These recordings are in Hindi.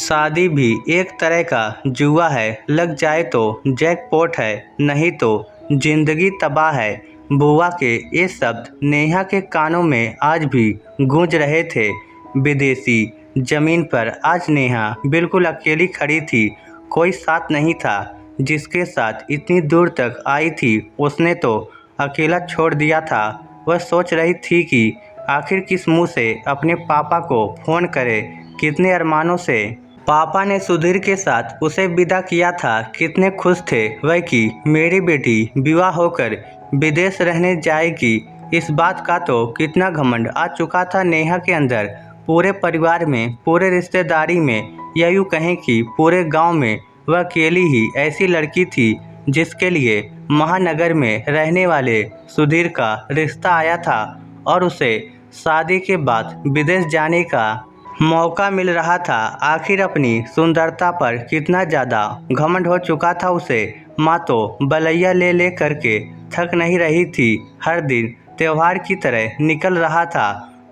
शादी भी एक तरह का जुआ है, लग जाए तो जैकपॉट है, नहीं तो जिंदगी तबाह है। बुआ के ये शब्द नेहा के कानों में आज भी गूंज रहे थे। विदेशी जमीन पर आज नेहा बिल्कुल अकेली खड़ी थी, कोई साथ नहीं था। जिसके साथ इतनी दूर तक आई थी उसने तो अकेला छोड़ दिया था। वह सोच रही थी कि आखिर किस मुंह से अपने पापा को फ़ोन करे, कितने अरमानों से पापा ने सुधीर के साथ उसे विदा किया था। कितने खुश थे वह कि मेरी बेटी विवाह होकर विदेश रहने जाएगी। इस बात का तो कितना घमंड आ चुका था नेहा के अंदर। पूरे परिवार में, पूरे रिश्तेदारी में, या यूँ कहें कि पूरे गांव में वह अकेली ही ऐसी लड़की थी जिसके लिए महानगर में रहने वाले सुधीर का रिश्ता आया था और उसे शादी के बाद विदेश जाने का मौका मिल रहा था। आखिर अपनी सुंदरता पर कितना ज़्यादा घमंड हो चुका था उसे। माँ तो बलैया ले ले करके थक नहीं रही थी, हर दिन त्योहार की तरह निकल रहा था।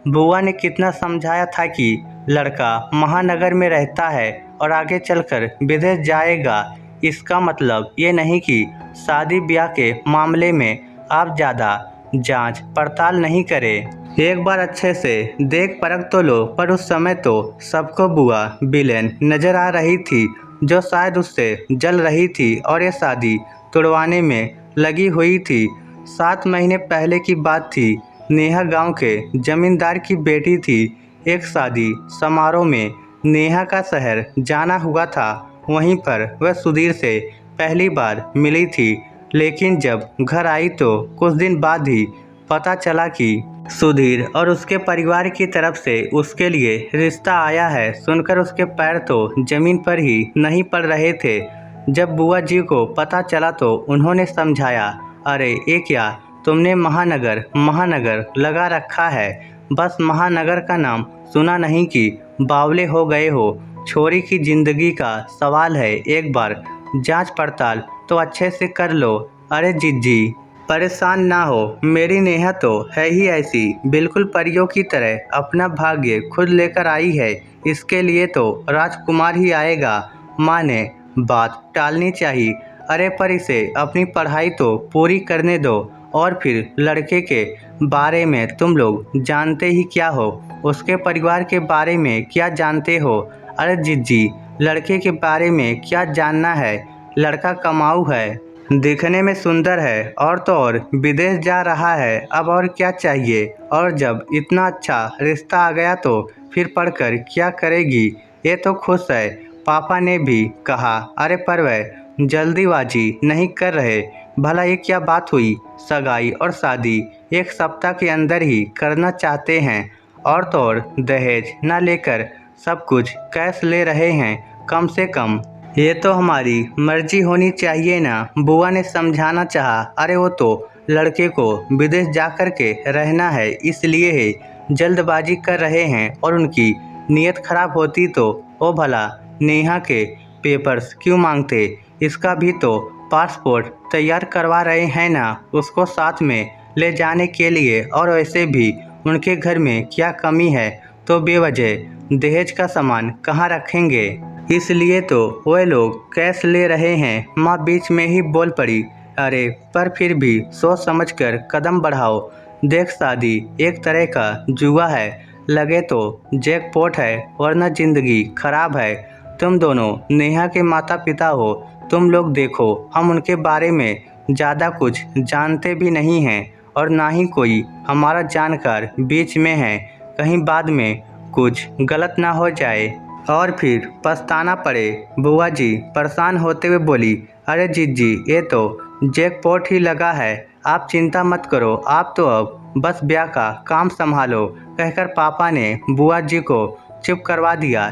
बुआ ने कितना समझाया था कि लड़का महानगर में रहता है और आगे चलकर विदेश जाएगा। इसका मतलब ये नहीं कि शादी ब्याह के मामले में आप ज़्यादा जांच पड़ताल नहीं करें, एक बार अच्छे से देख परख तो लो। पर उस समय तो सबको बुआ विलेन नजर आ रही थी, जो शायद उससे जल रही थी और ये शादी तुड़वाने में लगी हुई थी। 7 महीने पहले की बात थी। नेहा गांव के जमींदार की बेटी थी। एक शादी समारोह में नेहा का शहर जाना हुआ था। वहीं पर वह सुधीर से पहली बार मिली थी, लेकिन जब घर आई तो कुछ दिन बाद ही पता चला कि सुधीर और उसके परिवार की तरफ से उसके लिए रिश्ता आया है। सुनकर उसके पैर तो जमीन पर ही नहीं पड़ रहे थे। जब बुआ जी को पता चला तो उन्होंने समझाया, अरे ये क्या तुमने महानगर महानगर लगा रखा है। बस महानगर का नाम सुना नहीं कि बावले हो गए हो। छोरी की जिंदगी का सवाल है, एक बार जांच पड़ताल तो अच्छे से कर लो। अरे जीजी परेशान ना हो, मेरी नेहा तो है ही ऐसी, बिल्कुल परियों की तरह अपना भाग्य खुद लेकर आई है। इसके लिए तो राजकुमार ही आएगा। माँ ने बात टालनी चाहिए। अरे पर इसे अपनी पढ़ाई तो पूरी करने दो, और फिर लड़के के बारे में तुम लोग जानते ही क्या हो, उसके परिवार के बारे में क्या जानते हो। अरे जीजी लड़के के बारे में क्या जानना है, लड़का कमाऊ है, दिखने में सुंदर है, और तो और विदेश जा रहा है, अब और क्या चाहिए। और जब इतना अच्छा रिश्ता आ गया तो फिर पढ़कर क्या करेगी। ये तो खुश है, पापा ने भी कहा। अरे पर वह जल्दीबाजी नहीं कर रहे। भला ये क्या बात हुई, सगाई और शादी एक सप्ताह के अंदर ही करना चाहते हैं, और तो और दहेज ना लेकर सब कुछ कैश ले रहे हैं। कम से कम ये तो हमारी मर्जी होनी चाहिए ना, बुआ ने समझाना चाहा। अरे वो तो लड़के को विदेश जाकर के रहना है, इसलिए है जल्दबाजी कर रहे हैं, और उनकी नीयत खराब होती तो ओ भला नेहा के पेपर्स क्यों मांगते। इसका भी तो पासपोर्ट तैयार करवा रहे हैं ना, उसको साथ में ले जाने के लिए। और वैसे भी उनके घर में क्या कमी है, तो बेवजह दहेज का सामान कहाँ रखेंगे, इसलिए तो वे लोग कैश ले रहे हैं। माँ बीच में ही बोल पड़ी, अरे पर फिर भी सोच समझकर कदम बढ़ाओ। देख शादी एक तरह का जुआ है, लगे तो जैकपॉट है, वरना जिंदगी खराब है। तुम दोनों नेहा के माता पिता हो, तुम लोग देखो, हम उनके बारे में ज़्यादा कुछ जानते भी नहीं हैं, और ना ही कोई हमारा जानकार बीच में है। कहीं बाद में कुछ गलत ना हो जाए और फिर पछताना पड़े। बुआ जी परेशान होते हुए बोली, अरे जीजी ये तो जैकपॉट ही लगा है, आप चिंता मत करो, आप तो अब बस ब्याह का काम संभालो, कहकर पापा ने बुआ जी को चुप करवा दिया।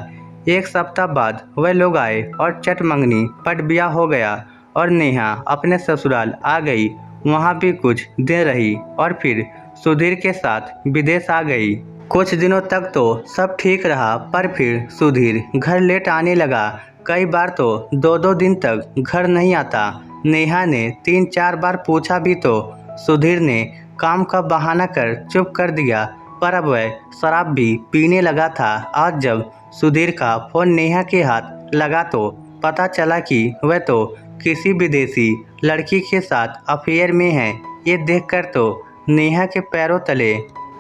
एक सप्ताह बाद वह लोग आए और चट मंगनी पट ब्याह हो गया, और नेहा अपने ससुराल आ गई। वहाँ भी कुछ दिन रही और फिर सुधीर के साथ विदेश आ गई। कुछ दिनों तक तो सब ठीक रहा, पर फिर सुधीर घर लेट आने लगा। कई बार तो 2-2 दिन तक घर नहीं आता। नेहा ने 3-4 बार पूछा भी तो सुधीर ने काम का बहाना कर चुप कर दिया। पर अब वह शराब भी पीने लगा था। आज जब सुधीर का फ़ोन नेहा के हाथ लगा तो पता चला कि वह तो किसी विदेशी लड़की के साथ अफेयर में है। ये देखकर तो नेहा के पैरों तले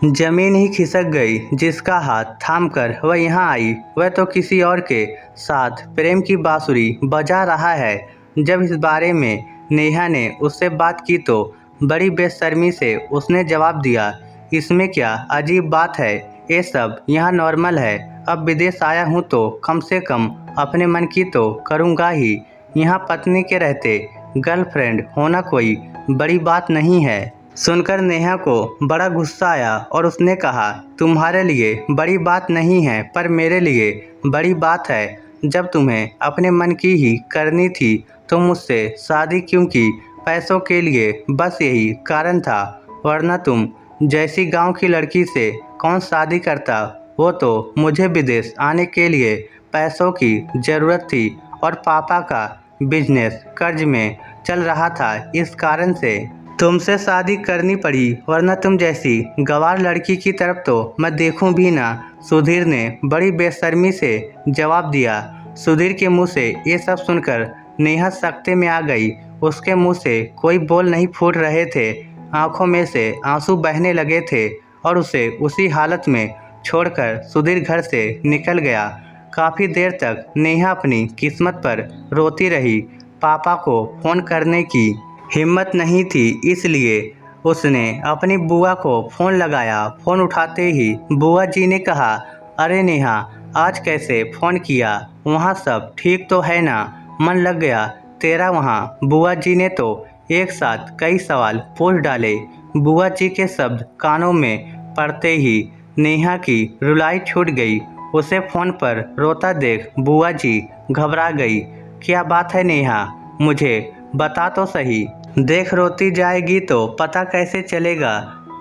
जमीन ही खिसक गई। जिसका हाथ थामकर वह यहाँ आई, वह तो किसी और के साथ प्रेम की बांसुरी बजा रहा है। जब इस बारे में नेहा ने उससे बात की तो बड़ी बेशर्मी से उसने जवाब दिया, इसमें क्या अजीब बात है, ये सब यहाँ नॉर्मल है। अब विदेश आया हूँ तो कम से कम अपने मन की तो करूँगा ही। यहाँ पत्नी के रहते गर्लफ्रेंड होना कोई बड़ी बात नहीं है। सुनकर नेहा को बड़ा गुस्सा आया और उसने कहा, तुम्हारे लिए बड़ी बात नहीं है पर मेरे लिए बड़ी बात है। जब तुम्हें अपने मन की ही करनी थी तो मुझसे शादी क्यों की? पैसों के लिए, बस यही कारण था। वरना तुम जैसी गांव की लड़की से कौन शादी करता? वो तो मुझे विदेश आने के लिए पैसों की ज़रूरत थी और पापा का बिजनेस कर्ज में चल रहा था, इस कारण से तुमसे शादी करनी पड़ी। वरना तुम जैसी गंवार लड़की की तरफ तो मैं देखूं भी ना। सुधीर ने बड़ी बेशर्मी से जवाब दिया। सुधीर के मुंह से ये सब सुनकर नेहा सकते में आ गई। उसके मुंह से कोई बोल नहीं फूट रहे थे, आंखों में से आंसू बहने लगे थे और उसे उसी हालत में छोड़कर सुधीर घर से निकल गया। काफ़ी देर तक नेहा अपनी किस्मत पर रोती रही। पापा को फ़ोन करने की हिम्मत नहीं थी, इसलिए उसने अपनी बुआ को फ़ोन लगाया। फ़ोन उठाते ही बुआ जी ने कहा, अरे नेहा, आज कैसे फ़ोन किया? वहाँ सब ठीक तो है ना? मन लग गया तेरा वहाँ? बुआ जी ने तो एक साथ कई सवाल पूछ डाले। बुआ जी के शब्द कानों में पड़ते ही नेहा की रुलाई छूट गई। उसे फ़ोन पर रोता देख बुआ जी घबरा गई। क्या बात है नेहा, मुझे बता तो सही। देख रोती जाएगी तो पता कैसे चलेगा?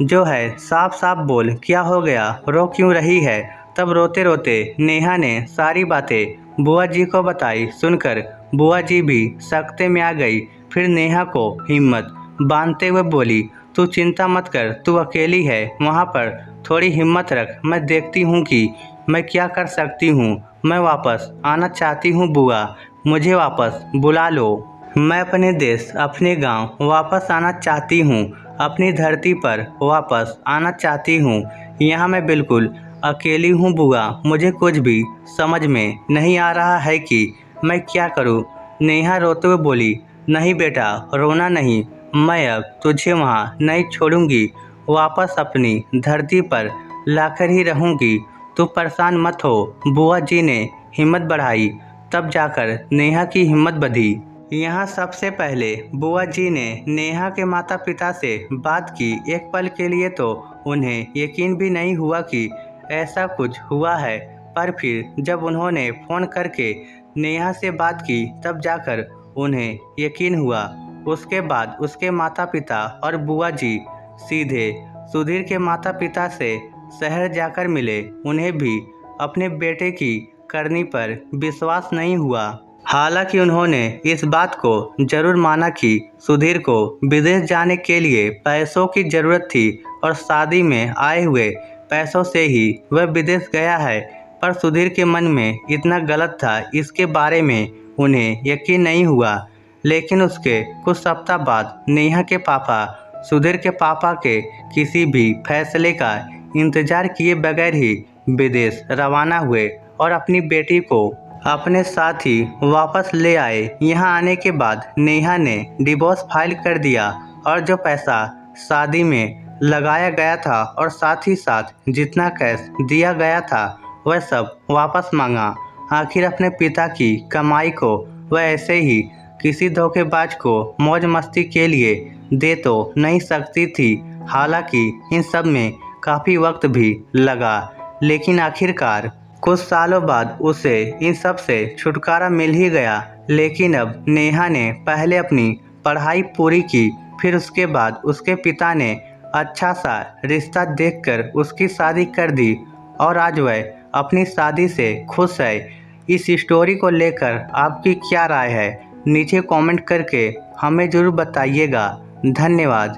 जो है साफ साफ बोल, क्या हो गया, रो क्यों रही है? तब रोते रोते नेहा ने सारी बातें बुआ जी को बताई। सुनकर बुआ जी भी सकते में आ गई। फिर नेहा को हिम्मत बांधते हुए बोली, तू चिंता मत कर, तू अकेली है वहाँ पर, थोड़ी हिम्मत रख, मैं देखती हूँ कि मैं क्या कर सकती हूँ। मैं वापस आना चाहती हूँ बुआ, मुझे वापस बुला लो। मैं अपने देश, अपने गांव वापस आना चाहती हूँ, अपनी धरती पर वापस आना चाहती हूँ। यहाँ मैं बिल्कुल अकेली हूँ बुआ, मुझे कुछ भी समझ में नहीं आ रहा है कि मैं क्या करूँ। नेहा रोते हुए बोली, नहीं बेटा, रोना नहीं, मैं अब तुझे वहाँ नहीं छोड़ूंगी, वापस अपनी धरती पर लाकर ही रहूँगी, तू परेशान मत हो। बुआ जी ने हिम्मत बढ़ाई, तब जाकर नेहा की हिम्मत बढ़ी। यहाँ सबसे पहले बुआ जी ने नेहा के माता पिता से बात की। एक पल के लिए तो उन्हें यकीन भी नहीं हुआ कि ऐसा कुछ हुआ है, पर फिर जब उन्होंने फ़ोन करके नेहा से बात की तब जाकर उन्हें यकीन हुआ। उसके बाद उसके माता पिता और बुआ जी सीधे सुधीर के माता पिता से शहर जाकर मिले। उन्हें भी अपने बेटे की करनी पर विश्वास नहीं हुआ। हालांकि उन्होंने इस बात को जरूर माना कि सुधीर को विदेश जाने के लिए पैसों की ज़रूरत थी और शादी में आए हुए पैसों से ही वह विदेश गया है। पर सुधीर के मन में इतना गलत था, इसके बारे में उन्हें यकीन नहीं हुआ। लेकिन उसके कुछ सप्ताह बाद नेहा के पापा सुधीर के पापा के किसी भी फैसले का इंतजार किए बगैर ही विदेश रवाना हुए और अपनी बेटी को अपने साथ ही वापस ले आए। यहाँ आने के बाद नेहा ने डिवोर्स फाइल कर दिया और जो पैसा शादी में लगाया गया था और साथ ही साथ जितना कैश दिया गया था वह सब वापस मांगा। आखिर अपने पिता की कमाई को वह ऐसे ही किसी धोखेबाज को मौज मस्ती के लिए दे तो नहीं सकती थी। हालांकि इन सब में काफ़ी वक्त भी लगा, लेकिन आखिरकार कुछ सालों बाद उसे इन सब से छुटकारा मिल ही गया। लेकिन अब नेहा ने पहले अपनी पढ़ाई पूरी की, फिर उसके बाद उसके पिता ने अच्छा सा रिश्ता देखकर उसकी शादी कर दी और आज वह अपनी शादी से खुश है। इस स्टोरी को लेकर आपकी क्या राय है? नीचे कमेंट करके हमें ज़रूर बताइएगा। धन्यवाद।